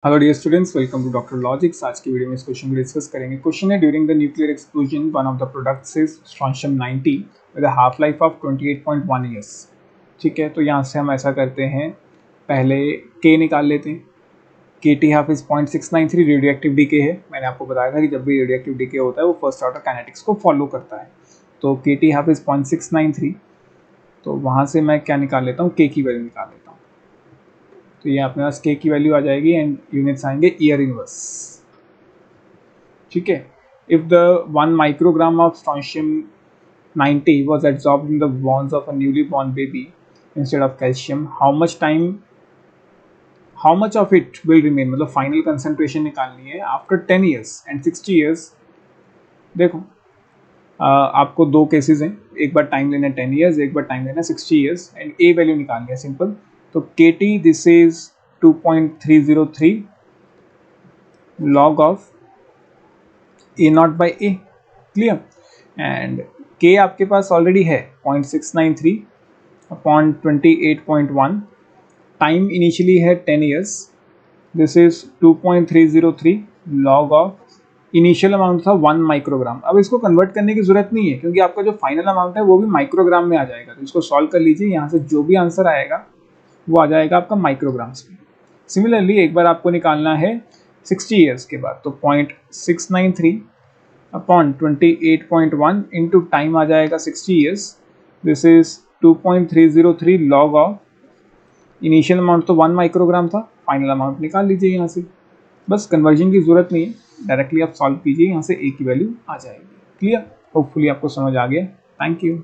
Hello dear students, welcome to Doctor Logics. आज की video में इस क्वेश्चन को डिस्कस करेंगे। क्वेश्चन है, during the nuclear explosion one of the products is strontium 90 with a half life of 28.1 years. ठीक है, तो यहाँ से हम ऐसा करते हैं, पहले के निकाल लेते हैं। K t half is 0.693 radio active decay है। मैंने आपको बताया था कि जब भी रेडियो एक्टिव डीके होता है वो फर्स्ट ऑर्डर काइनेटिक्स को फॉलो करता है। तो के टी हाफ इज 0.693, तो वहाँ से मैं क्या निकाल लेता हूँ, के की वैल्यू निकाल लेता हूँ। तो ये अपने पास के की वैल्यू आ जाएगी एंड यूनिट्स आएंगे ईयर इनवर्स। ठीक है, if the 1 microgram of strontium 90 was absorbed in the bones of a newly born baby instead of calcium, how much of it will remain, मतलब फाइनल कंसेंट्रेशन निकालनी है after 10 years and 60 years। देखो आपको दो cases हैं, एक बार time लेना 10 years, एक बार टाइम लेना 60 years एंड ए वैल्यू निकालनी है सिंपल। तो के T this is 2.303 log of A not by A, clear. And के आपके पास ऑलरेडी है 0.693 अपॉन 28.1, टाइम इनिशियली है 10 years, this is 2.303 log of initial amount था 1 माइक्रोग्राम। अब इसको कन्वर्ट करने की जरूरत नहीं है क्योंकि आपका जो फाइनल अमाउंट है वो भी माइक्रोग्राम में आ जाएगा। तो इसको सॉल्व कर लीजिए, यहाँ से जो भी आंसर आएगा वो आ जाएगा आपका माइक्रोग्राम्स में। सिमिलरली एक बार आपको निकालना है 60 ईयर्स के बाद, तो 0.693 अपॉन 28.1 इंटू टाइम आ जाएगा 60 years, this is 2.303 log of initial amount तो 1 माइक्रोग्राम था, फाइनल अमाउंट निकाल लीजिए यहाँ से। बस कन्वर्जन की जरूरत नहीं है, डायरेक्टली आप सॉल्व कीजिए, यहाँ से ए की वैल्यू आ जाएगी। क्लियर, होपफुली आपको समझ आ गया। Thank you.